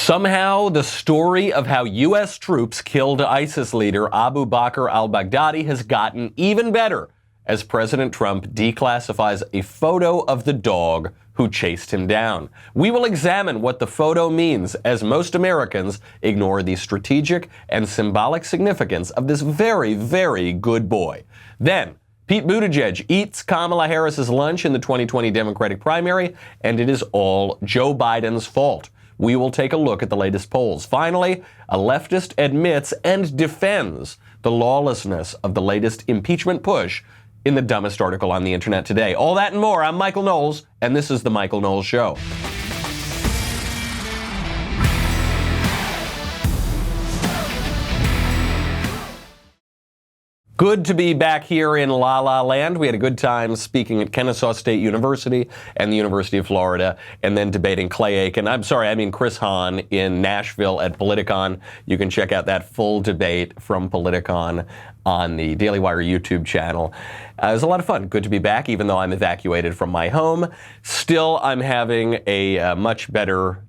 Somehow, the story of how U.S. troops killed ISIS leader Abu Bakr al-Baghdadi has gotten even better as President Trump declassifies a photo of the dog who chased him down. We will examine what the photo means as most Americans ignore the strategic and symbolic significance of this very, very good boy. Then, Pete Buttigieg eats Kamala Harris's lunch in the 2020 Democratic primary, and it is all Joe Biden's fault. We will take a look at the latest polls. Finally, a leftist admits and defends the lawlessness of the latest impeachment push in the dumbest article on the internet today. All that and more. I'm Michael Knowles, and this is The Michael Knowles Show. Good to be back here in La La Land. We had a good time speaking at Kennesaw State University and the University of Florida, and then debating Clay Aiken. Chris Hahn in Nashville at Politicon. You can check out that full debate from Politicon on the Daily Wire YouTube channel. It was a lot of fun. Good to be back, even though I'm evacuated from my home. Still, I'm having a much better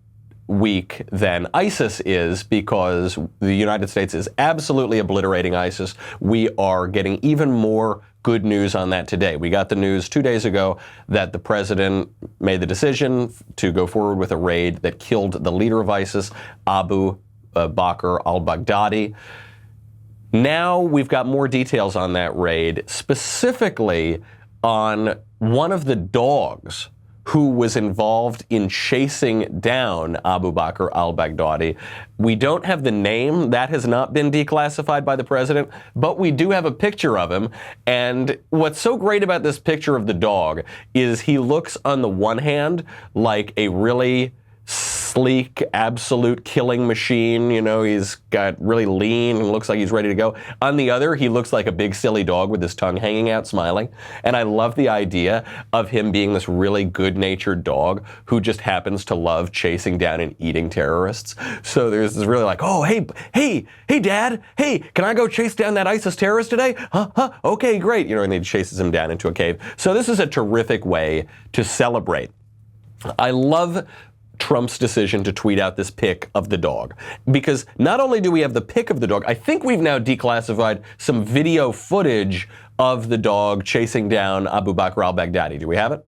week than ISIS is, because the United States is absolutely obliterating ISIS. We are getting even more good news on that today. We got the news 2 days ago that the president made the decision to go forward with a raid that killed the leader of ISIS, Abu Bakr al-Baghdadi. Now we've got more details on that raid, specifically on one of the dogs who was involved in chasing down Abu Bakr al-Baghdadi. We don't have the name. That has not been declassified by the president, but we do have a picture of him. And what's so great about this picture of the dog is he looks, on the one hand, like a really sleek, absolute killing machine. You know, he's got really lean and looks like he's ready to go. On the other, he looks like a big silly dog with his tongue hanging out, smiling. And I love the idea of him being this really good-natured dog who just happens to love chasing down and eating terrorists. So there's this really like, oh, hey, Dad, hey, can I go chase down that ISIS terrorist today? Huh? Okay, great. You know, and he chases him down into a cave. So this is a terrific way to celebrate. I love Trump's decision to tweet out this pic of the dog, because not only do we have the pic of the dog, I think we've now declassified some video footage of the dog chasing down Abu Bakr al-Baghdadi. Do we have it?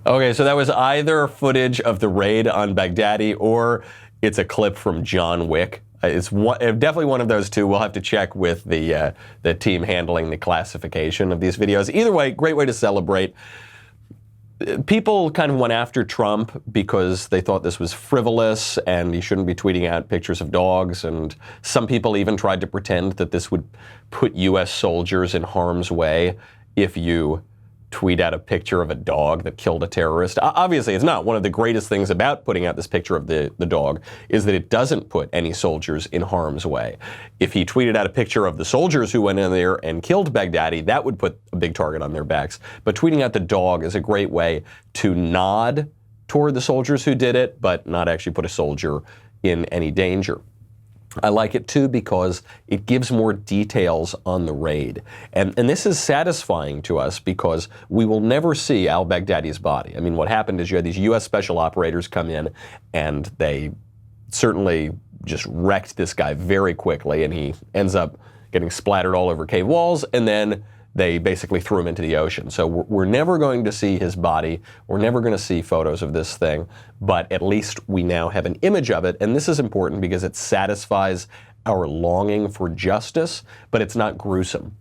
Okay, so that was either footage of the raid on Baghdadi, or it's a clip from John Wick. It's definitely one of those two. We'll have to check with the team handling the classification of these videos. Either way, great way to celebrate. People kind of went after Trump because they thought this was frivolous and he shouldn't be tweeting out pictures of dogs. And some people even tried to pretend that this would put U.S. soldiers in harm's way if you tweet out a picture of a dog that killed a terrorist. Obviously, it's not. One of the greatest things about putting out this picture of the dog is that it doesn't put any soldiers in harm's way. If he tweeted out a picture of the soldiers who went in there and killed Baghdadi, that would put a big target on their backs. But tweeting out the dog is a great way to nod toward the soldiers who did it, but not actually put a soldier in any danger. I like it too because it gives more details on the raid. And this is satisfying to us because we will never see al-Baghdadi's body. I mean, what happened is you had these U.S. special operators come in and they certainly just wrecked this guy very quickly, and he ends up getting splattered all over cave walls, and then they basically threw him into the ocean. So we're never going to see his body. We're never going to see photos of this thing, but at least we now have an image of it. And this is important because it satisfies our longing for justice, but it's not gruesome.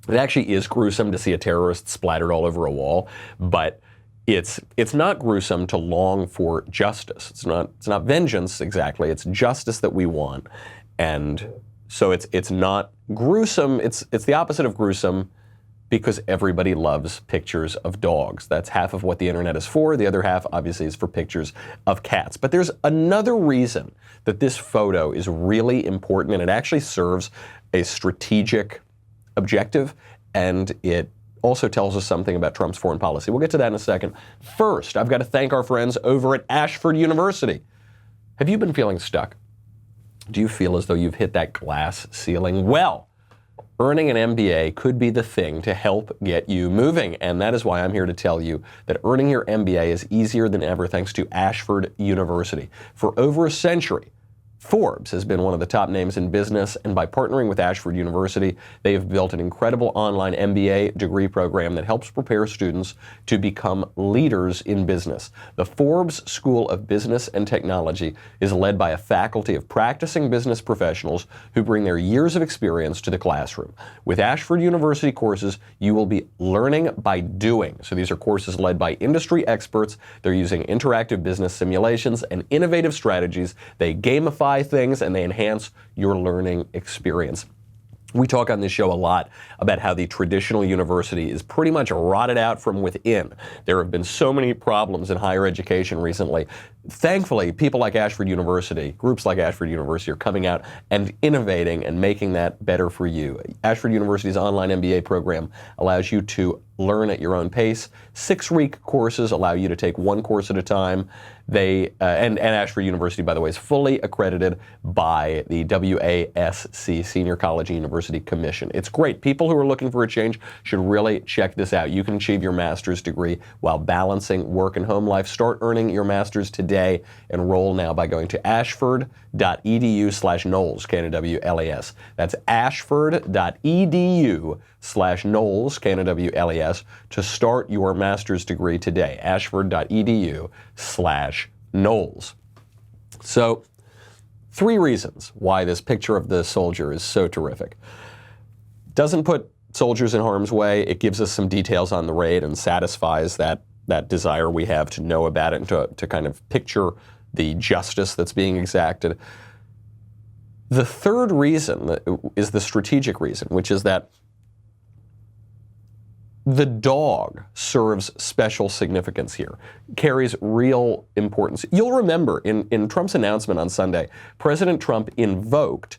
It actually is gruesome to see a terrorist splattered all over a wall, but it's not gruesome to long for justice. It's not vengeance exactly. It's justice that we want. And so it's not gruesome. It's the opposite of gruesome, because everybody loves pictures of dogs. That's half of what the internet is for. The other half, obviously, is for pictures of cats. But there's another reason that this photo is really important, and it actually serves a strategic objective, and it also tells us something about Trump's foreign policy. We'll get to that in a second. First, I've got to thank our friends over at Ashford University. Have you been feeling stuck? Do you feel as though you've hit that glass ceiling? Well, earning an MBA could be the thing to help get you moving, and that is why I'm here to tell you that earning your MBA is easier than ever thanks to Ashford University. For over a century, Forbes has been one of the top names in business, and by partnering with Ashford University, they have built an incredible online MBA degree program that helps prepare students to become leaders in business. The Forbes School of Business and Technology is led by a faculty of practicing business professionals who bring their years of experience to the classroom. With Ashford University courses, you will be learning by doing. So these are courses led by industry experts. They're using interactive business simulations and innovative strategies. They gamify things and they enhance your learning experience. We talk on this show a lot about how the traditional university is pretty much rotted out from within. There have been so many problems in higher education recently. Thankfully, people like Ashford University, groups like Ashford University are coming out and innovating and making that better for you. Ashford University's online MBA program allows you to learn at your own pace. 6-week courses allow you to take one course at a time. And Ashford University, by the way, is fully accredited by the WASC, Senior College and University Commission. It's great. People who are looking for a change should really check this out. You can achieve your master's degree while balancing work and home life. Start earning your master's today. Enroll now by going to ashford.edu/Knowles, K-N-O-W-L-E-S. That's ashford.edu/Knowles, K-N-O-W-L-E-S, to start your master's degree today. ashford.edu/Knowles. So, 3 reasons why this picture of the soldier is so terrific. Doesn't put soldiers in harm's way. It gives us some details on the raid and satisfies that desire we have to know about it and to kind of picture the justice that's being exacted. The third reason is the strategic reason, which is that the dog serves special significance here, carries real importance. You'll remember in Trump's announcement on Sunday, President Trump invoked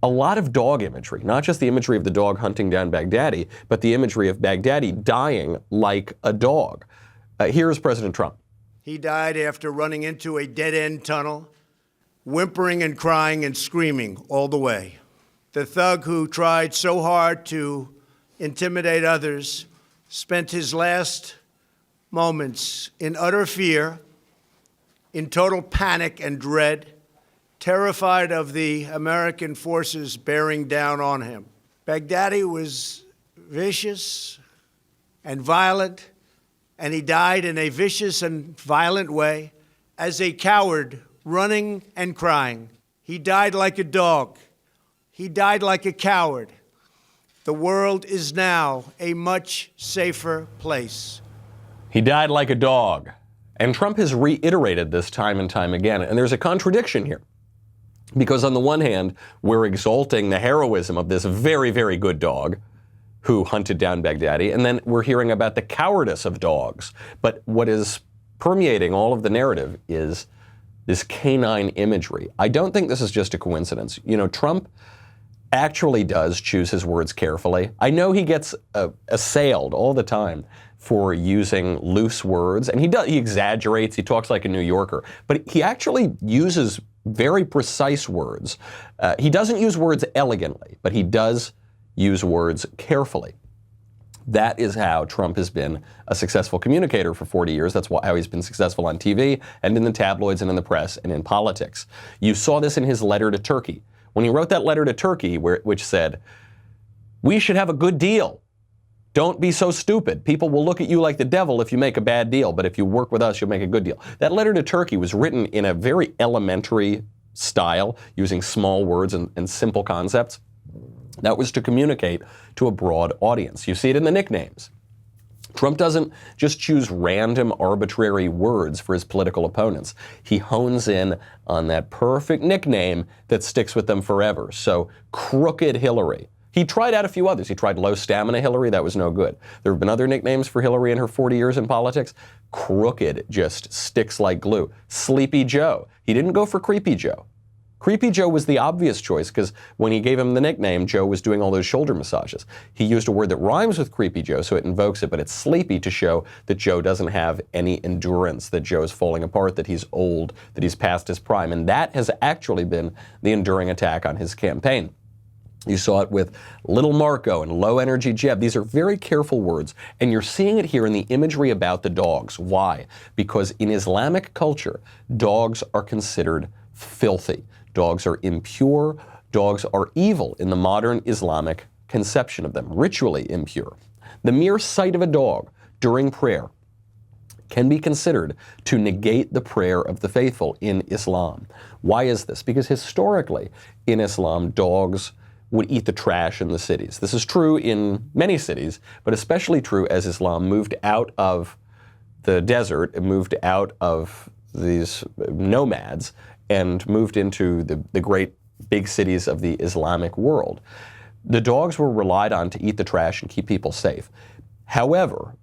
a lot of dog imagery, not just the imagery of the dog hunting down Baghdadi, but the imagery of Baghdadi dying like a dog. Here's President Trump. He died after running into a dead-end tunnel, whimpering and crying and screaming all the way. The thug who tried so hard to intimidate others spent his last moments in utter fear, in total panic and dread, terrified of the American forces bearing down on him. Baghdadi was vicious and violent, and he died in a vicious and violent way as a coward, running and crying. He died like a dog. He died like a coward. The world is now a much safer place. He died like a dog. And Trump has reiterated this time and time again. And there's a contradiction here. Because on the one hand, we're exalting the heroism of this very, very good dog who hunted down Baghdadi, and then we're hearing about the cowardice of dogs. But what is permeating all of the narrative is this canine imagery. I don't think this is just a coincidence. You know, Trump actually does choose his words carefully. I know he gets assailed all the time for using loose words, and he exaggerates, he talks like a New Yorker, but he actually uses very precise words. He doesn't use words elegantly, but he does use words carefully. That is how Trump has been a successful communicator for 40 years. That's how he's been successful on TV and in the tabloids and in the press and in politics. You saw this in his letter to Turkey. When he wrote that letter to Turkey, which said, "We should have a good deal. Don't be so stupid. People will look at you like the devil if you make a bad deal, but if you work with us, you'll make a good deal." That letter to Turkey was written in a very elementary style, using small words and simple concepts. That was to communicate to a broad audience. You see it in the nicknames. Trump doesn't just choose random, arbitrary words for his political opponents. He hones in on that perfect nickname that sticks with them forever. So, Crooked Hillary. He tried out a few others. He tried Low Stamina Hillary. That was no good. There have been other nicknames for Hillary in her 40 years in politics. Crooked just sticks like glue. Sleepy Joe. He didn't go for Creepy Joe. Creepy Joe was the obvious choice because when he gave him the nickname, Joe was doing all those shoulder massages. He used a word that rhymes with Creepy Joe, so it invokes it, but it's sleepy to show that Joe doesn't have any endurance, that Joe is falling apart, that he's old, that he's past his prime. And that has actually been the enduring attack on his campaign. You saw it with Little Marco and Low Energy Jeb. These are very careful words, and you're seeing it here in the imagery about the dogs. Why? Because in Islamic culture, dogs are considered filthy. Dogs are impure. Dogs are evil in the modern Islamic conception of them, ritually impure. The mere sight of a dog during prayer can be considered to negate the prayer of the faithful in Islam. Why is this? Because historically in Islam, dogs would eat the trash in the cities. This is true in many cities, but especially true as Islam moved out of the desert, it moved out of these nomads, and moved into the great big cities of the Islamic world. The dogs were relied on to eat the trash and keep people safe. However,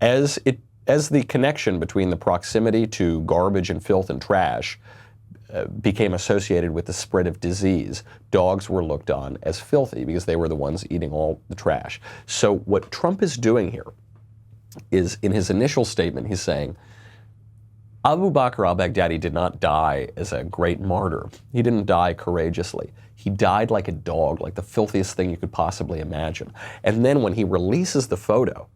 as the connection between the proximity to garbage and filth and trash became associated with the spread of disease, dogs were looked on as filthy because they were the ones eating all the trash. So what Trump is doing here is, in his initial statement, he's saying, Abu Bakr al-Baghdadi did not die as a great martyr. He didn't die courageously. He died like a dog, like the filthiest thing you could possibly imagine. And then when he releases the photo,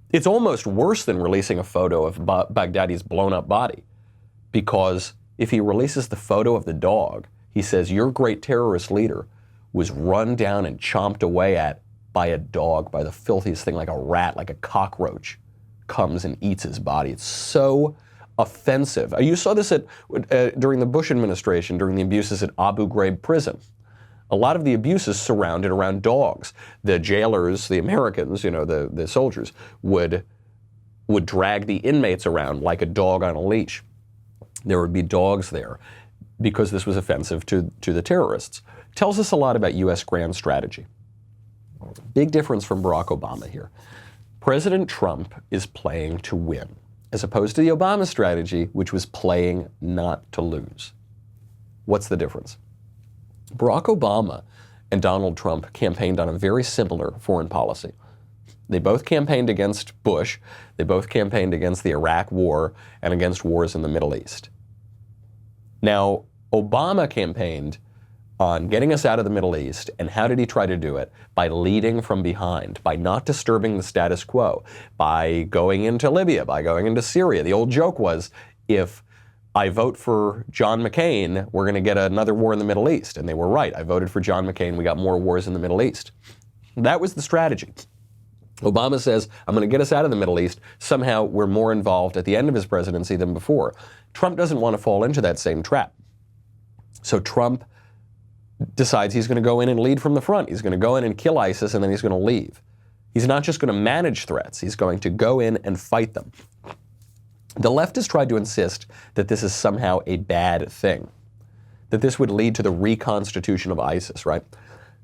it's almost worse than releasing a photo of Baghdadi's blown up body. Because if he releases the photo of the dog, he says, your great terrorist leader was run down and chomped away at by a dog, by the filthiest thing, like a rat, like a cockroach, comes and eats his body. It's so offensive. You saw this during the Bush administration, during the abuses at Abu Ghraib prison. A lot of the abuses surrounded around dogs. The jailers, the Americans, the soldiers, would drag the inmates around like a dog on a leash. There would be dogs there because this was offensive to the terrorists. Tells us a lot about U.S. grand strategy. Big difference from Barack Obama here. President Trump is playing to win, as opposed to the Obama strategy, which was playing not to lose. What's the difference? Barack Obama and Donald Trump campaigned on a very similar foreign policy. They both campaigned against Bush. They both campaigned against the Iraq War and against wars in the Middle East. Now, Obama campaigned on getting us out of the Middle East, and how did he try to do it? By leading from behind, by not disturbing the status quo, by going into Libya, by going into Syria. The old joke was, if I vote for John McCain, we're going to get another war in the Middle East. And they were right. I voted for John McCain, we got more wars in the Middle East. That was the strategy. Obama says, I'm going to get us out of the Middle East. Somehow we're more involved at the end of his presidency than before. Trump doesn't want to fall into that same trap. So Trump decides he's going to go in and lead from the front. He's going to go in and kill ISIS, and then he's going to leave. He's not just going to manage threats. He's going to go in and fight them. The leftists tried to insist that this is somehow a bad thing, that this would lead to the reconstitution of ISIS, right?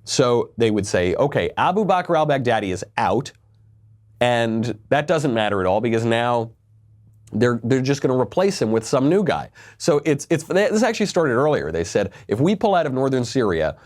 So they would say, okay, Abu Bakr al-Baghdadi is out, and that doesn't matter at all because now they're just going to replace him with some new guy. So this actually started earlier. They said, if we pull out of northern Syria,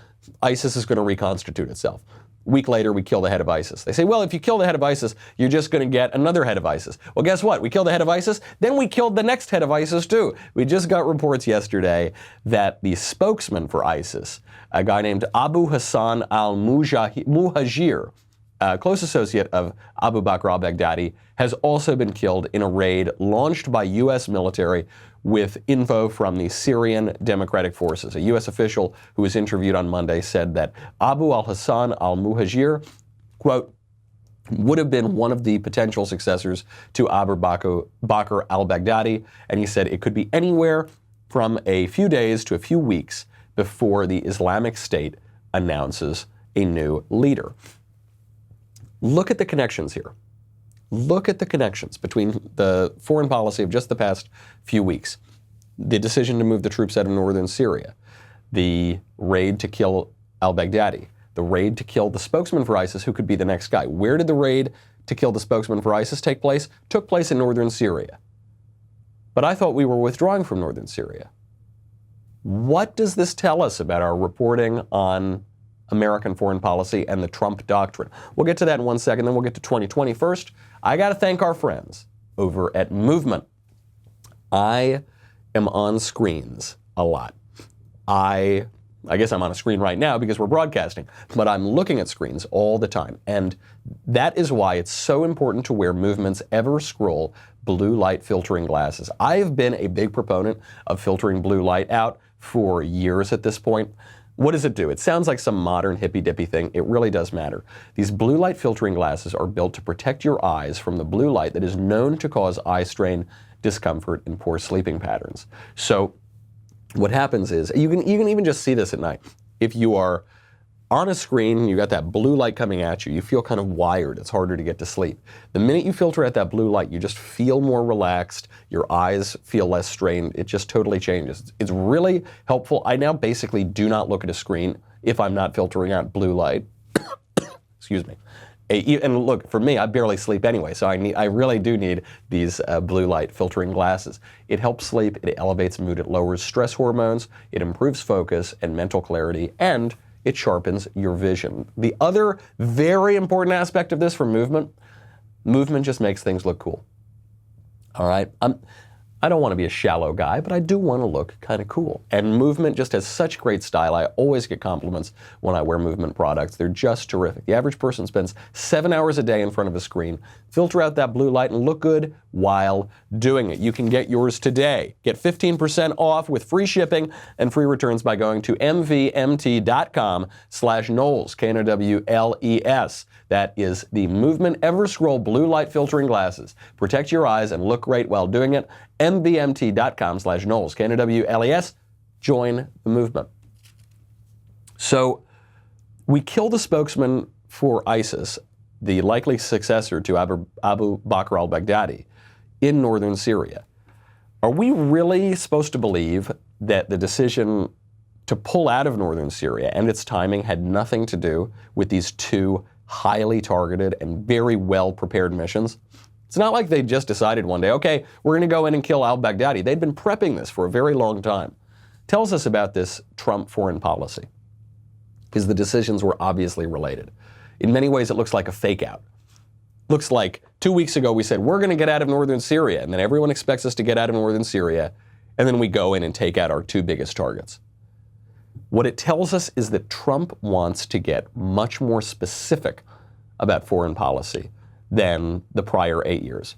ISIS is going to reconstitute itself. A week later, we kill the head of ISIS. They say, well, if you kill the head of ISIS, you're just going to get another head of ISIS. Well, guess what? We killed the head of ISIS, then we killed the next head of ISIS too. We just got reports yesterday that the spokesman for ISIS, a guy named Abu Hassan al-Muhajir, a close associate of Abu Bakr al-Baghdadi, has also been killed in a raid launched by U.S. military with info from the Syrian Democratic Forces. A U.S. official who was interviewed on Monday said that Abu al-Hassan al-Muhajir, quote, would have been one of the potential successors to Abu Bakr al-Baghdadi, and he said it could be anywhere from a few days to a few weeks before the Islamic State announces a new leader. Look at the connections here. Look at the connections between the foreign policy of just the past few weeks, the decision to move the troops out of northern Syria, the raid to kill al-Baghdadi, the raid to kill the spokesman for ISIS, who could be the next guy. Where did the raid to kill the spokesman for ISIS take place? Took place in northern Syria. But I thought we were withdrawing from northern Syria. What does this tell us about our reporting on American foreign policy and the Trump doctrine? We'll get to that in 1 second, then we'll get to 2020. First, I got to thank our friends over at Movement. I am on screens a lot. I guess I'm on a screen right now because we're broadcasting, but I'm looking at screens all the time. And that is why it's so important to wear Movement's Ever-Scroll blue light filtering glasses. I have been a big proponent of filtering blue light out for years at this point. What does it do? It sounds like some modern hippy-dippy thing. It really does matter. These blue light filtering glasses are built to protect your eyes from the blue light that is known to cause eye strain, discomfort, and poor sleeping patterns. So what happens is, you can even just see this at night. If you are on a screen, you got that blue light coming at you, you feel kind of wired, it's harder to get to sleep. The minute you filter out that blue light, you just feel more relaxed, your eyes feel less strained, it just totally changes. It's really helpful. I now basically do not look at a screen if I'm not filtering out blue light. Excuse me. And look, for me, I barely sleep anyway, so I really do need these blue light filtering glasses. It helps sleep, it elevates mood, it lowers stress hormones, it improves focus and mental clarity, and it sharpens your vision. The other very important aspect of this for Movement just makes things look cool. All right? I don't want to be a shallow guy, but I do want to look kind of cool. And Movement just has such great style. I always get compliments when I wear Movement products. They're just terrific. The average person spends 7 hours a day in front of a screen, filter out that blue light, and look good while doing it. You can get yours today. Get 15% off with free shipping and free returns by going to mvmt.com/Knowles, Knowles. That is the Movement Ever-Scroll blue light filtering glasses. Protect your eyes and look great while doing it. mvmt.com/Knowles, Knowles. Join the movement. So we killed the spokesman for ISIS, the likely successor to Abu Bakr al-Baghdadi, in northern Syria. Are we really supposed to believe that the decision to pull out of northern Syria and its timing had nothing to do with these two highly targeted and very well-prepared missions? It's not like they just decided one day, okay, we're going to go in and kill al-Baghdadi. They'd been prepping this for a very long time. Tells us about this Trump foreign policy, because the decisions were obviously related. In many ways, it looks like a fake out. Looks like 2 weeks ago we said, we're going to get out of northern Syria, and then everyone expects us to get out of northern Syria, and then we go in and take out our two biggest targets. What it tells us is that Trump wants to get much more specific about foreign policy than the prior 8 years.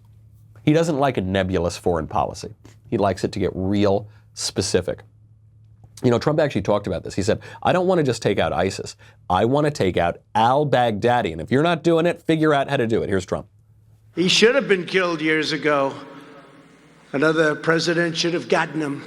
He doesn't like a nebulous foreign policy. He likes it to get real specific. You know, Trump actually talked about this. He said, I don't want to just take out ISIS. I want to take out al-Baghdadi. And if you're not doing it, figure out how to do it. Here's Trump. He should have been killed years ago. Another president should have gotten him.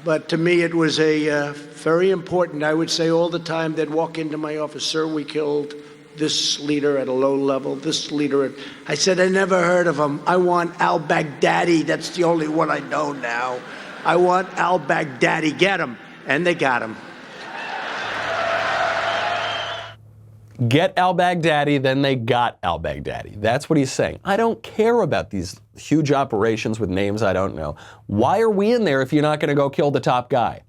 But to me, it was a very important, I would say all the time, they'd walk into my office, sir, we killed this leader at a low level, this leader. I said, I never heard of him. I want al-Baghdadi. That's the only one I know now. I want al-Baghdadi. Get him. And they got him. Get al-Baghdadi, then they got al-Baghdadi. That's what he's saying. I don't care about these huge operations with names I don't know. Why are we in there if you're not going to go kill the top guy?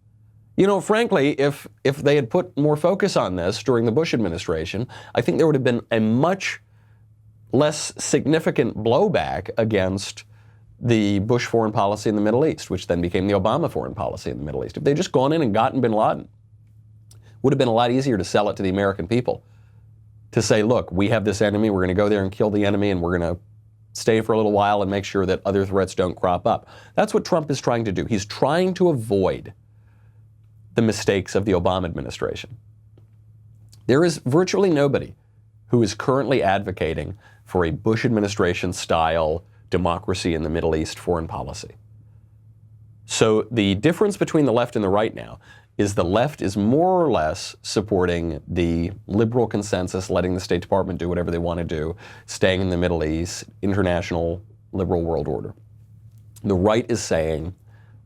You know, frankly, if they had put more focus on this during the Bush administration, I think there would have been a much less significant blowback against the Bush foreign policy in the Middle East, which then became the Obama foreign policy in the Middle East. If they'd just gone in and gotten bin Laden, it would have been a lot easier to sell it to the American people. To say, look, we have this enemy, we're going to go there and kill the enemy, and we're going to stay for a little while and make sure that other threats don't crop up. That's what Trump is trying to do. He's trying to avoid the mistakes of the Obama administration. There is virtually nobody who is currently advocating for a Bush administration style democracy in the Middle East foreign policy. So the difference between the left and the right now is the left is more or less supporting the liberal consensus, letting the State Department do whatever they want to do, staying in the Middle East, international liberal world order. The right is saying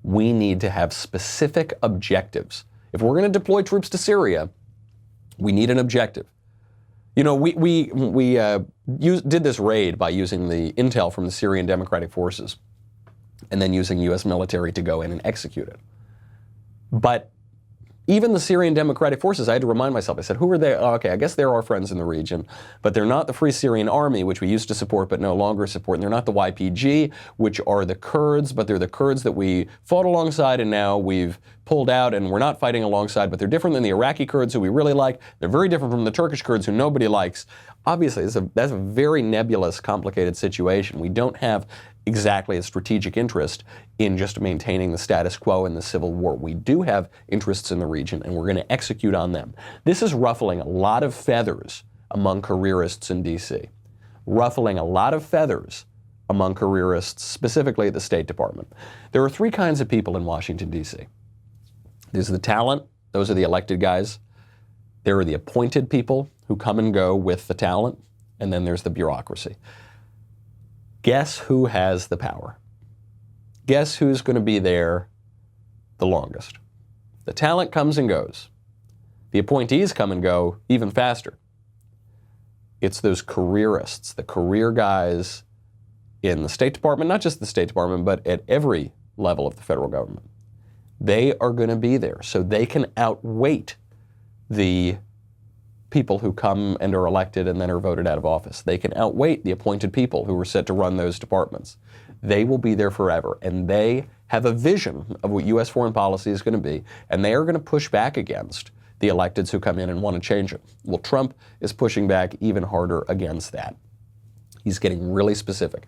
we need to have specific objectives. If we're going to deploy troops to Syria, we need an objective. You know, we did this raid by using the intel from the Syrian Democratic Forces and then using U.S. military to go in and execute it. But even the Syrian Democratic Forces, I had to remind myself, I said, who are they? Oh, okay, I guess they're our friends in the region, but they're not the Free Syrian Army, which we used to support but no longer support, and they're not the YPG, which are the Kurds, but they're the Kurds that we fought alongside and now we've pulled out and we're not fighting alongside, but they're different than the Iraqi Kurds who we really like. They're very different from the Turkish Kurds who nobody likes. Obviously, that's a very nebulous, complicated situation. We don't have exactly a strategic interest in just maintaining the status quo in the civil war. We do have interests in the region, and we're going to execute on them. This is ruffling a lot of feathers among careerists in D.C., ruffling a lot of feathers among careerists, specifically at the State Department. There are three kinds of people in Washington, D.C. There's the talent. Those are the elected guys. There are the appointed people who come and go with the talent, and then there's the bureaucracy. Guess who has the power? Guess who's going to be there the longest? The talent comes and goes. The appointees come and go even faster. It's those careerists, the career guys in the State Department, not just the State Department, but at every level of the federal government. They are going to be there so they can outweight the people who come and are elected and then are voted out of office. They can outweight the appointed people who were set to run those departments. They will be there forever, and they have a vision of what U.S. foreign policy is going to be, and they are going to push back against the electeds who come in and want to change it. Well, Trump is pushing back even harder against that. He's getting really specific.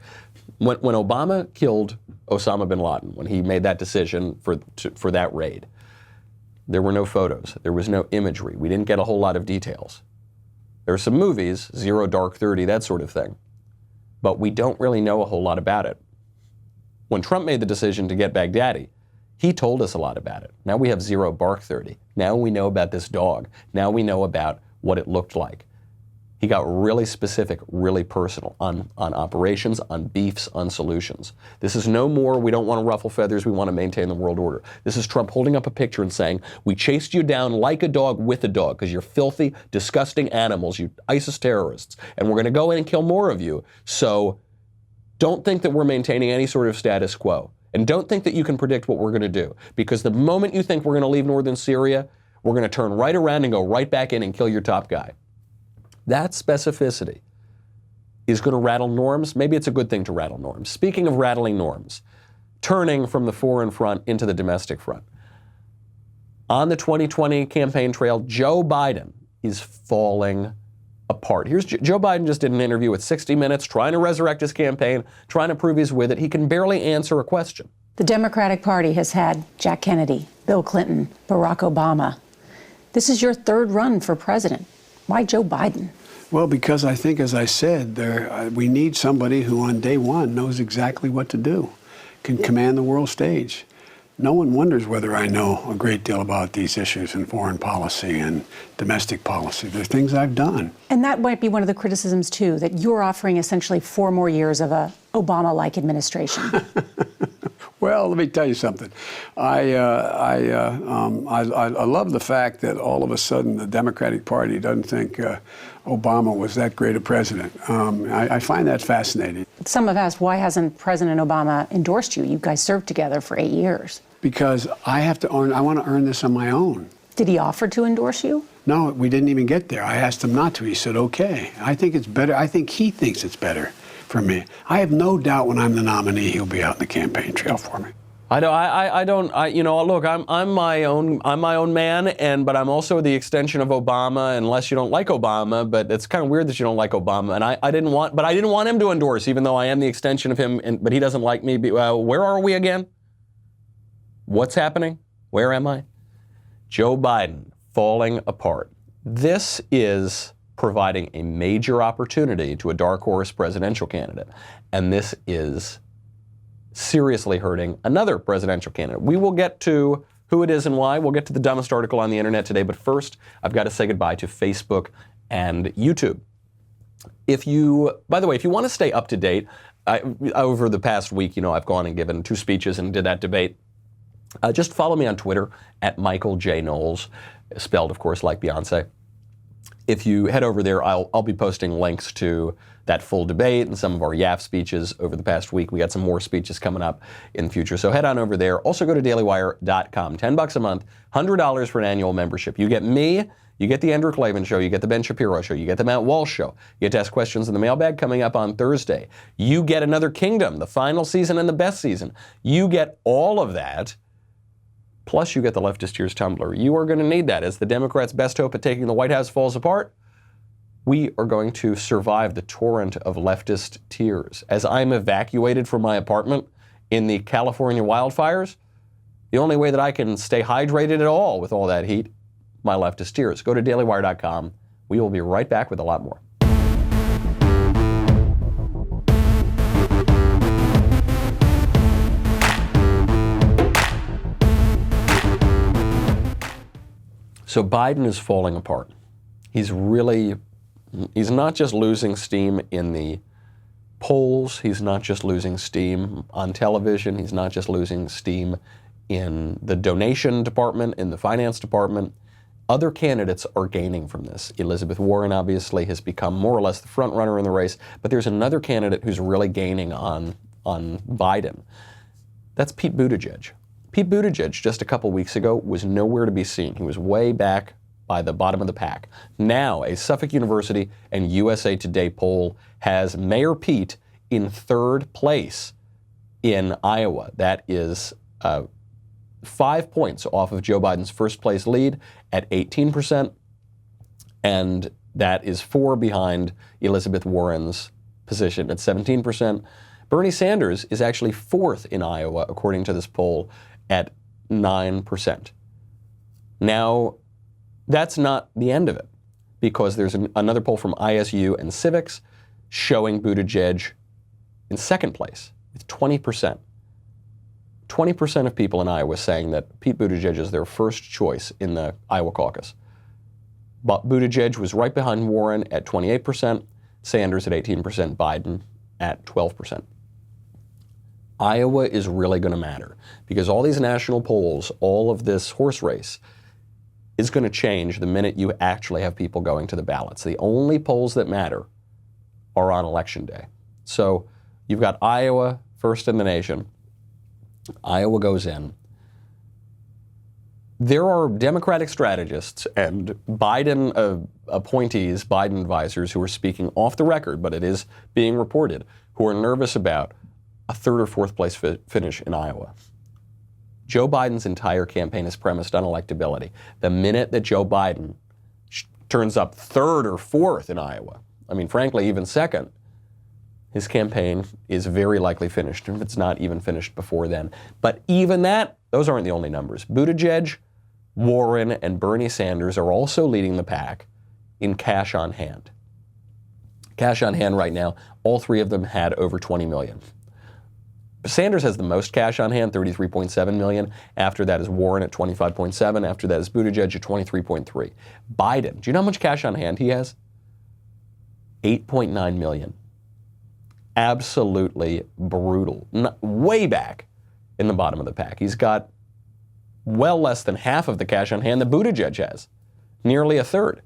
When Obama killed Osama bin Laden, when he made that decision for that raid, there were no photos. There was no imagery. We didn't get a whole lot of details. There are some movies, Zero Dark 30, that sort of thing. But we don't really know a whole lot about it. When Trump made the decision to get Baghdadi, he told us a lot about it. Now we have Zero Dark 30. Now we know about this dog. Now we know about what it looked like. He got really specific, really personal on operations, on beefs, on solutions. This is no more, we don't want to ruffle feathers, we want to maintain the world order. This is Trump holding up a picture and saying, we chased you down like a dog with a dog because you're filthy, disgusting animals, you ISIS terrorists, and we're going to go in and kill more of you. So don't think that we're maintaining any sort of status quo. And don't think that you can predict what we're going to do. Because the moment you think we're going to leave northern Syria, we're going to turn right around and go right back in and kill your top guy. That specificity is going to rattle norms. Maybe it's a good thing to rattle norms. Speaking of rattling norms, turning from the foreign front into the domestic front. On the 2020 campaign trail, Joe Biden is falling apart. Here's Joe Biden just did an interview with 60 Minutes, trying to resurrect his campaign, trying to prove he's with it. He can barely answer a question. The Democratic Party has had Jack Kennedy, Bill Clinton, Barack Obama. This is your third run for president. Why Joe Biden? Well, because I think, as I said, we need somebody who on day one knows exactly what to do, can command the world stage. No one wonders whether I know a great deal about these issues in foreign policy and domestic policy. They're things I've done. And that might be one of the criticisms, too, that you're offering essentially 4 more years of a Obama-like administration. Well, let me tell you something. I love the fact that all of a sudden the Democratic Party doesn't think Obama was that great a president. I find that fascinating. Some have asked, why hasn't President Obama endorsed you? You guys served together for 8 years. Because I want to earn this on my own. Did he offer to endorse you? No, we didn't even get there. I asked him not to. He said, okay. I think it's better. I think he thinks it's better for me. I have no doubt when I'm the nominee, he'll be out in the campaign trail for me. Look, I'm my own man, but I'm also the extension of Obama, unless you don't like Obama, but it's kind of weird that you don't like Obama, and I didn't want him to endorse, even though I am the extension of him, but he doesn't like me. Where are we again? What's happening? Where am I? Joe Biden falling apart. This is providing a major opportunity to a dark horse presidential candidate, and this is seriously hurting another presidential candidate. We will get to who it is and why. We'll get to the dumbest article on the internet today, but first, I've got to say goodbye to Facebook and YouTube. By the way, if you want to stay up to date, over the past week, I've gone and given 2 speeches and did that debate. Just follow me on Twitter at Michael J. Knowles, spelled, of course, like Beyonce. if you head over there, I'll be posting links to that full debate and some of our YAF speeches over the past week. We got some more speeches coming up in the future. So head on over there. Also go to dailywire.com. $10 a month, $100 for an annual membership. You get me, you get the Andrew Klavan Show, you get the Ben Shapiro Show, you get the Matt Walsh Show. You get to ask questions in the mailbag coming up on Thursday. You get Another Kingdom, the final season and the best season. You get all of that. Plus, you get the Leftist Tears Tumbler. You are going to need that as the Democrats' best hope at taking the White House falls apart. We are going to survive the torrent of leftist tears. As I'm evacuated from my apartment in the California wildfires, the only way that I can stay hydrated at all with all that heat, my leftist tears. Go to dailywire.com. We will be right back with a lot more. So Biden is falling apart. He's not just losing steam in the polls. He's not just losing steam on television. He's not just losing steam in the donation department, in the finance department. Other candidates are gaining from this. Elizabeth Warren obviously has become more or less the front runner in the race, but there's another candidate who's really gaining on Biden. That's Pete Buttigieg. Pete Buttigieg, just a couple weeks ago, was nowhere to be seen. He was way back by the bottom of the pack. Now, a Suffolk University and USA Today poll has Mayor Pete in third place in Iowa. That is 5 points off of Joe Biden's first place lead at 18%, and that is 4 behind Elizabeth Warren's position at 17%. Bernie Sanders is actually fourth in Iowa, according to this poll, at 9%. Now, that's not the end of it, because there's another poll from ISU and Civics showing Buttigieg in second place with 20%. 20% of people in Iowa saying that Pete Buttigieg is their first choice in the Iowa caucus. But Buttigieg was right behind Warren at 28%, Sanders at 18%, Biden at 12%. Iowa is really going to matter because all these national polls, all of this horse race is going to change the minute you actually have people going to the ballots. The only polls that matter are on Election Day. So you've got Iowa first in the nation. Iowa goes in. There are Democratic strategists and Biden appointees, Biden advisors who are speaking off the record, but it is being reported, who are nervous about a third or fourth place finish in Iowa. Joe Biden's entire campaign is premised on electability. The minute that Joe Biden turns up third or fourth in Iowa, I mean, frankly, even second, his campaign is very likely finished, if it's not even finished before then. But even that, those aren't the only numbers. Buttigieg, Warren, and Bernie Sanders are also leading the pack in cash on hand. Cash on hand right now, all three of them had over 20 million. Sanders has the most cash on hand, 33.7 million. After that is Warren at 25.7. After that is Buttigieg at 23.3. Biden, do you know how much cash on hand he has? 8.9 million. Absolutely brutal. Way back in the bottom of the pack. He's got well less than half of the cash on hand that Buttigieg has. Nearly a third.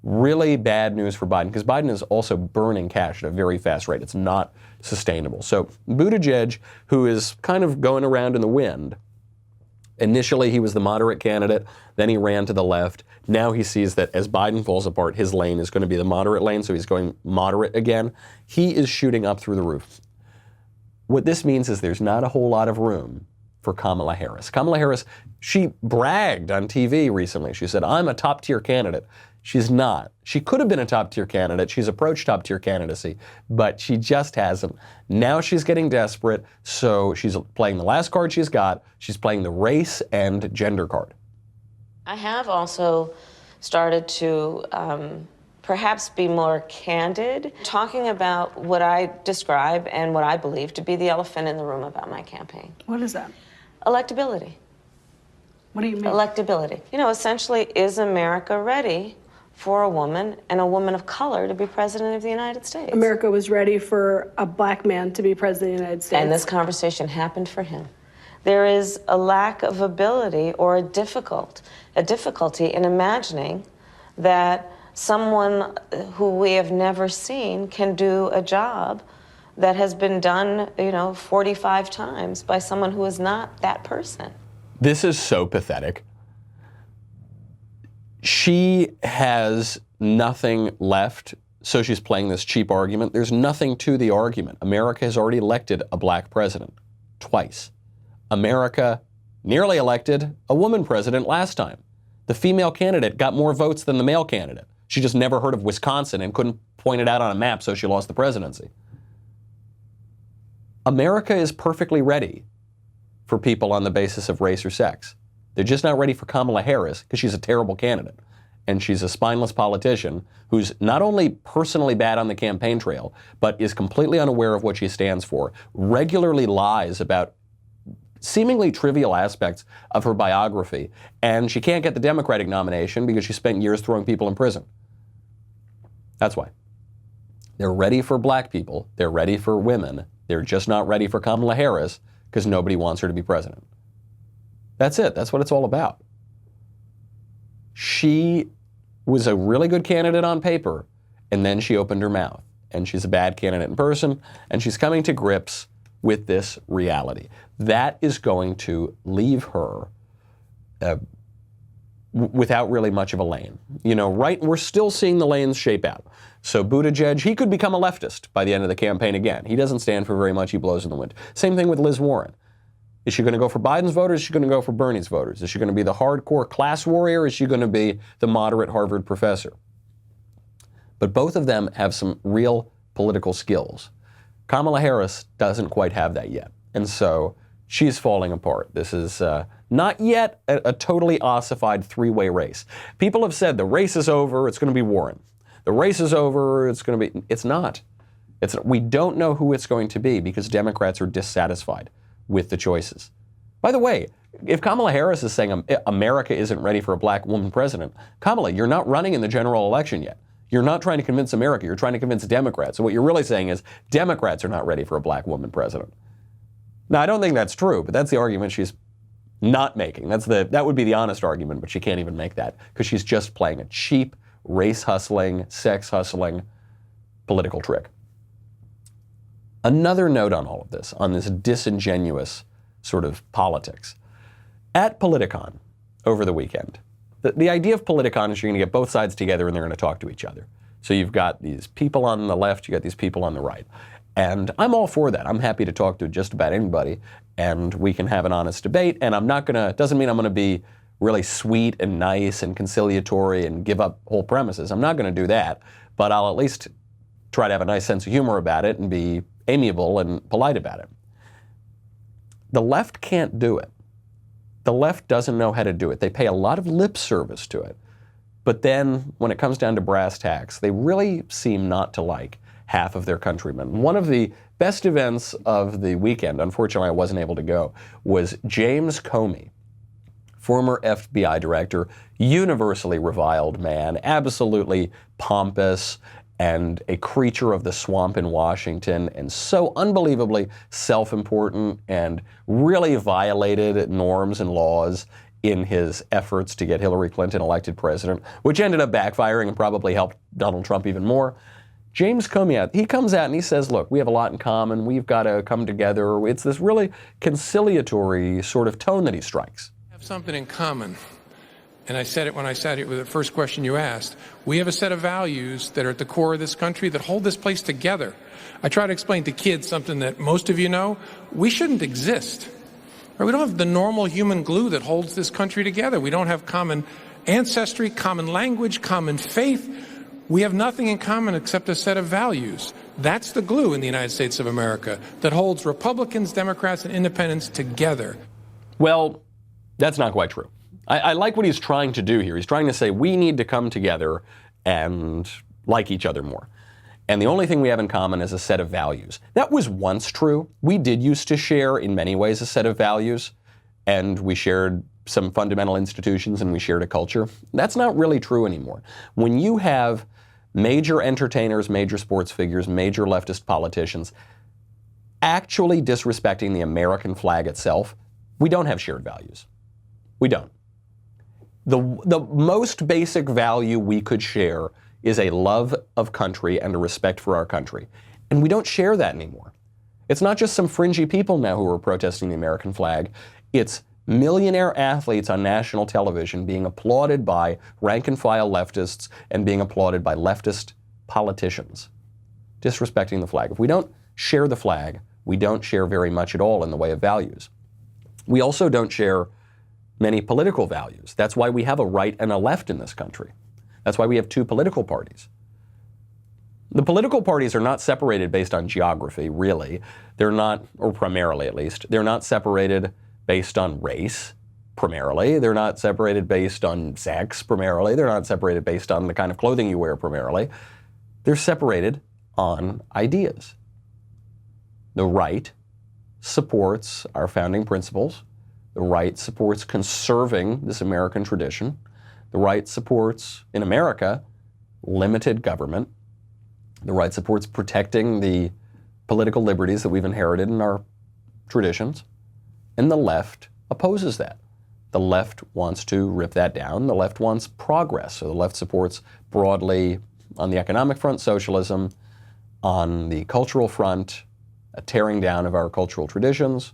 Really bad news for Biden, because Biden is also burning cash at a very fast rate. It's not sustainable. So Buttigieg, who is kind of going around in the wind, initially he was the moderate candidate, then he ran to the left. Now he sees that as Biden falls apart, his lane is going to be the moderate lane, so he's going moderate again. He is shooting up through the roof. What this means is there's not a whole lot of room for Kamala Harris. Kamala Harris, she bragged on TV recently. She said, I'm a top-tier candidate. She's not. She could have been a top-tier candidate. She's approached top-tier candidacy, but she just hasn't. Now she's getting desperate, so she's playing the last card she's got. She's playing the race and gender card. I have also started to perhaps be more candid, talking about what I describe and what I believe to be the elephant in the room about my campaign. What is that? Electability. What do you mean? Electability. You know, essentially, is America ready for a woman and a woman of color to be president of the United States? America was ready for a black man to be president of the United States. And this conversation happened for him. There is a lack of ability or a difficulty in imagining that someone who we have never seen can do a job that has been done, 45 times by someone who is not that person. This is so pathetic. She has nothing left, so she's playing this cheap argument. There's nothing to the argument. America has already elected a black president twice. America nearly elected a woman president last time. The female candidate got more votes than the male candidate. She just never heard of Wisconsin and couldn't point it out on a map, so she lost the presidency. America is perfectly ready for people on the basis of race or sex. They're just not ready for Kamala Harris because she's a terrible candidate. And she's a spineless politician who's not only personally bad on the campaign trail, but is completely unaware of what she stands for, regularly lies about seemingly trivial aspects of her biography, and she can't get the Democratic nomination because she spent years throwing people in prison. That's why. They're ready for black people. They're ready for women. They're just not ready for Kamala Harris because nobody wants her to be president. That's it. That's what it's all about. She was a really good candidate on paper, and then she opened her mouth. And she's a bad candidate in person, and she's coming to grips with this reality. That is going to leave her without really much of a lane. Right? We're still seeing the lanes shape out. So Buttigieg, he could become a leftist by the end of the campaign again. He doesn't stand for very much. He blows in the wind. Same thing with Liz Warren. Is she going to go for Biden's voters? Is she going to go for Bernie's voters? Is she going to be the hardcore class warrior? Or is she going to be the moderate Harvard professor? But both of them have some real political skills. Kamala Harris doesn't quite have that yet. And so she's falling apart. This is not yet a totally ossified three-way race. People have said the race is over, it's going to be Warren. The race is over, it's going to be... It's not. We don't know who it's going to be because Democrats are dissatisfied with the choices. By the way, if Kamala Harris is saying America isn't ready for a black woman president, Kamala, you're not running in the general election yet. You're not trying to convince America, you're trying to convince Democrats. So what you're really saying is Democrats are not ready for a black woman president. Now, I don't think that's true, but that's the argument she's not making. That would be the honest argument, but she can't even make that because she's just playing a cheap, race-hustling, sex-hustling political trick. Another note on all of this, on this disingenuous sort of politics. At Politicon over the weekend, the idea of Politicon is you're going to get both sides together and they're going to talk to each other. So you've got these people on the left, you got these people on the right. And I'm all for that. I'm happy to talk to just about anybody and we can have an honest debate. And doesn't mean I'm going to be really sweet and nice and conciliatory and give up whole premises. I'm not going to do that, but I'll at least try to have a nice sense of humor about it and be amiable and polite about it. The left can't do it. The left doesn't know how to do it. They pay a lot of lip service to it. But then when it comes down to brass tacks, they really seem not to like half of their countrymen. One of the best events of the weekend, unfortunately I wasn't able to go, was James Comey, former FBI director, universally reviled man, absolutely pompous and a creature of the swamp in Washington, and so unbelievably self-important and really violated norms and laws in his efforts to get Hillary Clinton elected president, which ended up backfiring and probably helped Donald Trump even more. James Comey, he comes out and he says, look, we have a lot in common, we've got to come together. It's this really conciliatory sort of tone that he strikes. We have something in common. And I said it when I sat here with the first question you asked. We have a set of values that are at the core of this country that hold this place together. I try to explain to kids something that most of you know. We shouldn't exist. We don't have the normal human glue that holds this country together. We don't have common ancestry, common language, common faith. We have nothing in common except a set of values. That's the glue in the United States of America that holds Republicans, Democrats, and independents together. Well, that's not quite true. I like what he's trying to do here. He's trying to say we need to come together and like each other more. And the only thing we have in common is a set of values. That was once true. We did used to share, in many ways, a set of values. And we shared some fundamental institutions and we shared a culture. That's not really true anymore. When you have major entertainers, major sports figures, major leftist politicians actually disrespecting the American flag itself, we don't have shared values. We don't. The most basic value we could share is a love of country and a respect for our country. And we don't share that anymore. It's not just some fringy people now who are protesting the American flag. It's millionaire athletes on national television being applauded by rank and file leftists and being applauded by leftist politicians, disrespecting the flag. If we don't share the flag, we don't share very much at all in the way of values. We also don't share many political values. That's why we have a right and a left in this country. That's why we have two political parties. The political parties are not separated based on geography, really. They're not, or primarily at least, they're not separated based on race, primarily. They're not separated based on sex, primarily. They're not separated based on the kind of clothing you wear, primarily. They're separated on ideas. The right supports our founding principles. The right supports conserving this American tradition. The right supports, in America, limited government. The right supports protecting the political liberties that we've inherited in our traditions. And the left opposes that. The left wants to rip that down. The left wants progress. So the left supports broadly, on the economic front, socialism, on the cultural front, a tearing down of our cultural traditions.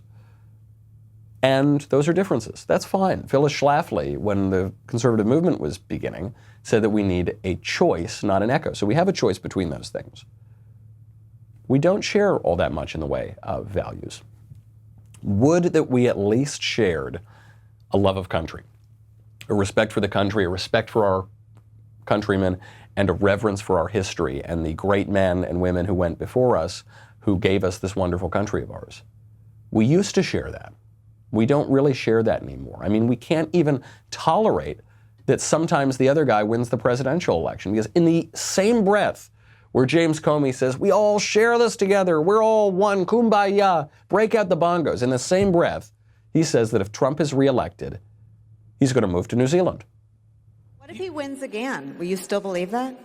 And those are differences. That's fine. Phyllis Schlafly, when the conservative movement was beginning, said that we need a choice, not an echo. So we have a choice between those things. We don't share all that much in the way of values. Would that we at least shared a love of country, a respect for the country, a respect for our countrymen, and a reverence for our history and the great men and women who went before us who gave us this wonderful country of ours. We used to share that. We don't really share that anymore. I mean, we can't even tolerate that sometimes the other guy wins the presidential election, because in the same breath where James Comey says, we all share this together, we're all one, kumbaya, break out the bongos, in the same breath, he says that if Trump is reelected, he's going to move to New Zealand. What if he wins again? Will you still believe that?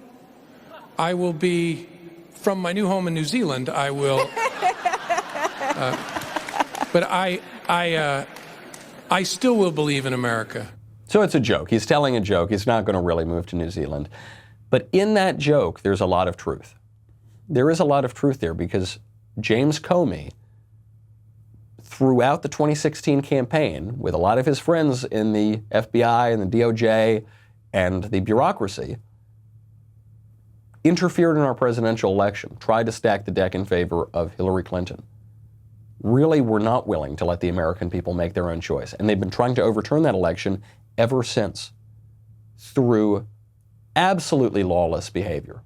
I will be, from my new home in New Zealand, I will, but I still will believe in America. So it's a joke. He's telling a joke. He's not going to really move to New Zealand. But in that joke, there's a lot of truth. There is a lot of truth there because James Comey, throughout the 2016 campaign, with a lot of his friends in the FBI and the DOJ and the bureaucracy, interfered in our presidential election, tried to stack the deck in favor of Hillary Clinton. Really were not willing to let the American people make their own choice. And they've been trying to overturn that election ever since through absolutely lawless behavior.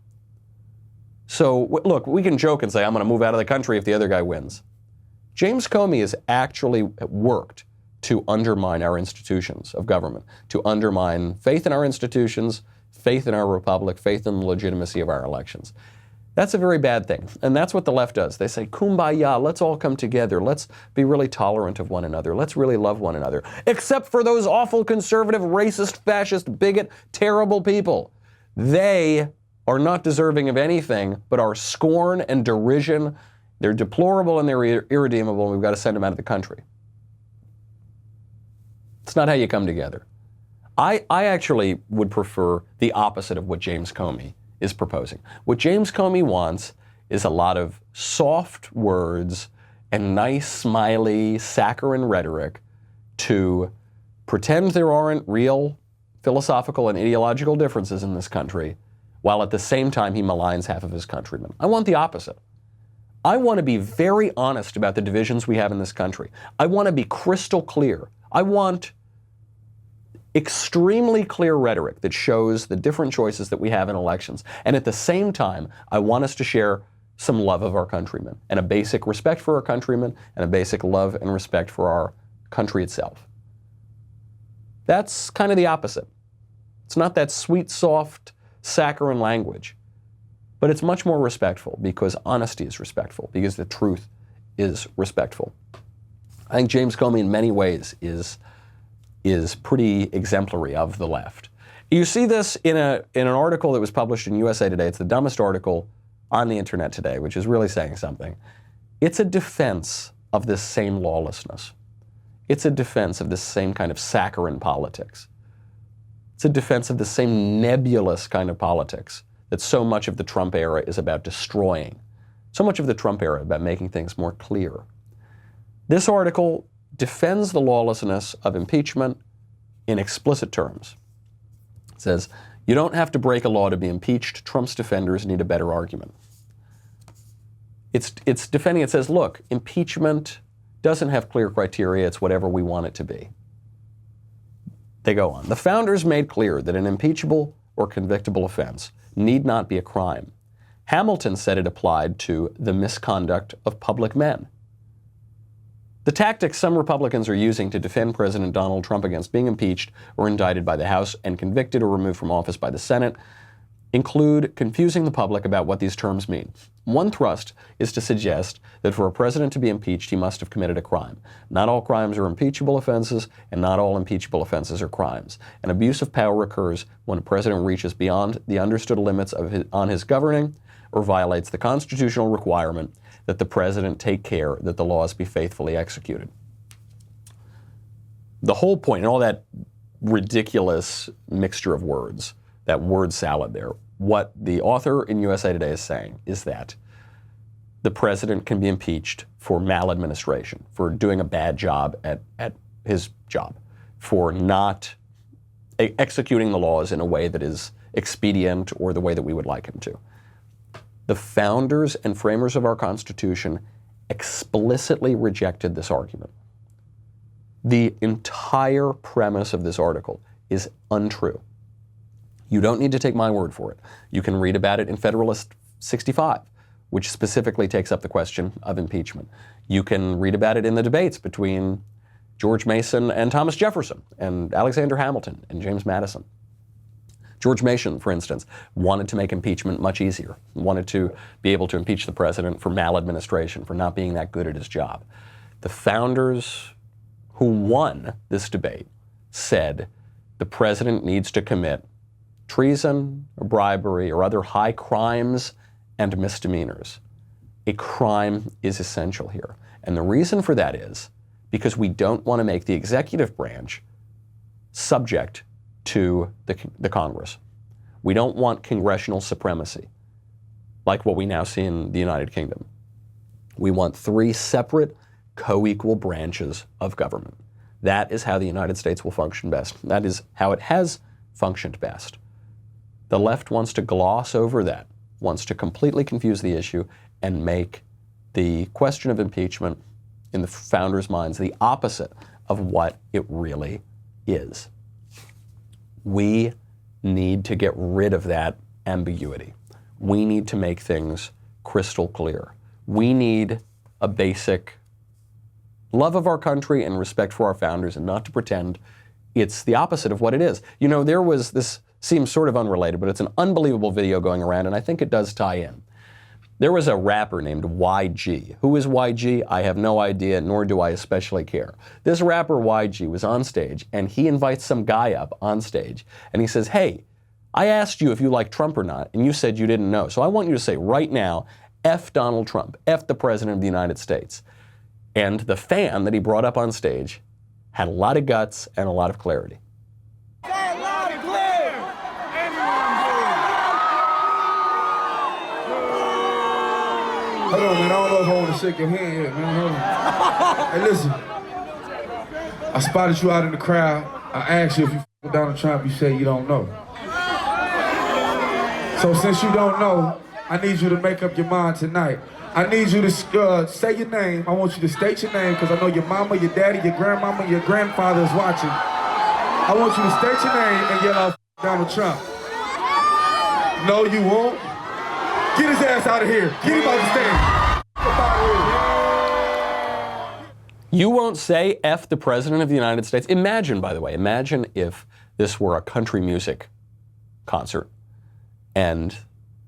So, look, we can joke and say, I'm going to move out of the country if the other guy wins. James Comey has actually worked to undermine our institutions of government, to undermine faith in our institutions, faith in our republic, faith in the legitimacy of our elections. That's a very bad thing. And that's what the left does. They say, kumbaya, let's all come together. Let's be really tolerant of one another. Let's really love one another. Except for those awful conservative, racist, fascist, bigot, terrible people. They are not deserving of anything but our scorn and derision. They're deplorable and they're irredeemable, and we've got to send them out of the country. It's not how you come together. I actually would prefer the opposite of what James Comey is proposing. What James Comey wants is a lot of soft words and nice, smiley, saccharine rhetoric to pretend there aren't real philosophical and ideological differences in this country, while at the same time he maligns half of his countrymen. I want the opposite. I want to be very honest about the divisions we have in this country. I want to be crystal clear. I want extremely clear rhetoric that shows the different choices that we have in elections. And at the same time, I want us to share some love of our countrymen and a basic respect for our countrymen and a basic love and respect for our country itself. That's kind of the opposite. It's not that sweet, soft, saccharine language, but it's much more respectful because honesty is respectful, because the truth is respectful. I think James Comey in many ways is pretty exemplary of the left. You see this in an article that was published in USA Today. It's the dumbest article on the internet today, which is really saying something. It's a defense of this same lawlessness. It's a defense of this same kind of saccharine politics. It's a defense of the same nebulous kind of politics that so much of the Trump era is about destroying. So much of the Trump era about making things more clear. This article defends the lawlessness of impeachment in explicit terms. It says, you don't have to break a law to be impeached. Trump's defenders need a better argument. It's defending, it says, look, impeachment doesn't have clear criteria. It's whatever we want it to be. They go on. The founders made clear that an impeachable or convictable offense need not be a crime. Hamilton said it applied to the misconduct of public men. The tactics some Republicans are using to defend President Donald Trump against being impeached or indicted by the House and convicted or removed from office by the Senate include confusing the public about what these terms mean. One thrust is to suggest that for a president to be impeached, he must have committed a crime. Not all crimes are impeachable offenses, and not all impeachable offenses are crimes. An abuse of power occurs when a president reaches beyond the understood limits on his governing or violates the constitutional requirement that the president take care that the laws be faithfully executed. The whole point, and all that ridiculous mixture of words, that word salad there, what the author in USA Today is saying is that the president can be impeached for maladministration, for doing a bad job at his job, for not executing the laws in a way that is expedient or the way that we would like him to. The founders and framers of our Constitution explicitly rejected this argument. The entire premise of this article is untrue. You don't need to take my word for it. You can read about it in Federalist 65, which specifically takes up the question of impeachment. You can read about it in the debates between George Mason and Thomas Jefferson and Alexander Hamilton and James Madison. George Mason, for instance, wanted to make impeachment much easier, wanted to be able to impeach the president for maladministration, for not being that good at his job. The founders who won this debate said the president needs to commit treason or bribery or other high crimes and misdemeanors. A crime is essential here. And the reason for that is because we don't want to make the executive branch subject to the Congress. We don't want congressional supremacy, like what we now see in the United Kingdom. We want three separate, co-equal branches of government. That is how the United States will function best. That is how it has functioned best. The left wants to gloss over that, wants to completely confuse the issue and make the question of impeachment, in the founders' minds, the opposite of what it really is. We need to get rid of that ambiguity. We need to make things crystal clear. We need a basic love of our country and respect for our founders, and not to pretend it's the opposite of what it is. You know, there was this, seems sort of unrelated, but it's an unbelievable video going around, and I think it does tie in. There was a rapper named YG. Who is YG? I have no idea, nor do I especially care. This rapper YG was on stage, and he invites some guy up on stage, and he says, hey, I asked you if you like Trump or not, and you said you didn't know. So I want you to say right now, F Donald Trump, F the President of the United States. And the fan that he brought up on stage had a lot of guts and a lot of clarity. Hold on, man. I don't know if I want to shake your hand yet, man. Hold on. Hey, listen. I spotted you out in the crowd. I asked you if you with Donald Trump. You said you don't know. So since you don't know, I need you to make up your mind tonight. I need you to say your name. I want you to state your name because I know your mama, your daddy, your grandmama, your grandfather is watching. I want you to state your name and yell out Donald Trump. No, you won't. Get his ass out of here. Get him out the stage. You won't say F the President of the United States. Imagine, by the way, imagine if this were a country music concert and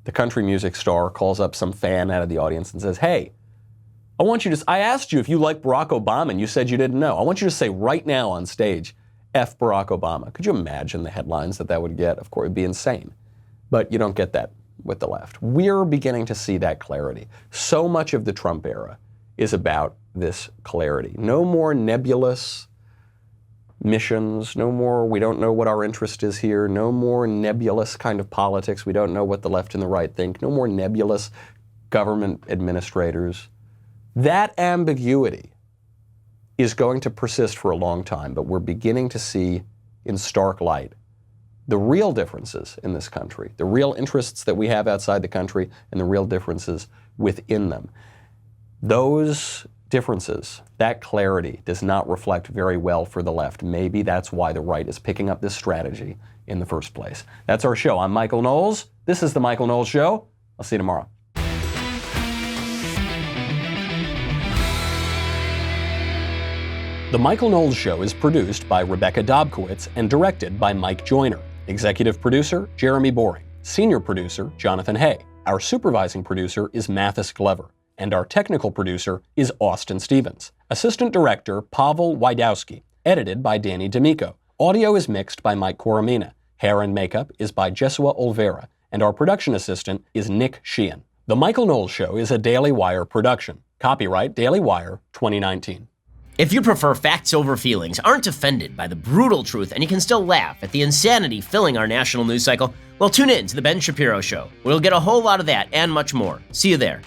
the country music star calls up some fan out of the audience and says, hey, I asked you if you like Barack Obama and you said you didn't know. I want you to say right now on stage, F Barack Obama. Could you imagine the headlines that would get? Of course, it'd be insane. But you don't get that with the left. We're beginning to see that clarity. So much of the Trump era is about this clarity. No more nebulous missions, no more we don't know what our interest is here, no more nebulous kind of politics, we don't know what the left and the right think, no more nebulous government administrators. That ambiguity is going to persist for a long time, but we're beginning to see in stark light the real differences in this country, the real interests that we have outside the country and the real differences within them. Those differences, that clarity, does not reflect very well for the left. Maybe that's why the right is picking up this strategy in the first place. That's our show. I'm Michael Knowles. This is The Michael Knowles Show. I'll see you tomorrow. The Michael Knowles Show is produced by Rebecca Dobkowitz and directed by Mike Joyner. Executive producer, Jeremy Boring. Senior producer, Jonathan Hay. Our supervising producer is Mathis Glover. And our technical producer is Austin Stevens. Assistant director, Pavel Wydowski. Edited by Danny D'Amico. Audio is mixed by Mike Coromina. Hair and makeup is by Jesua Olvera. And our production assistant is Nick Sheehan. The Michael Knowles Show is a Daily Wire production. Copyright Daily Wire 2019. If you prefer facts over feelings, aren't offended by the brutal truth, and you can still laugh at the insanity filling our national news cycle, well, tune in to The Ben Shapiro Show. We'll get a whole lot of that and much more. See you there.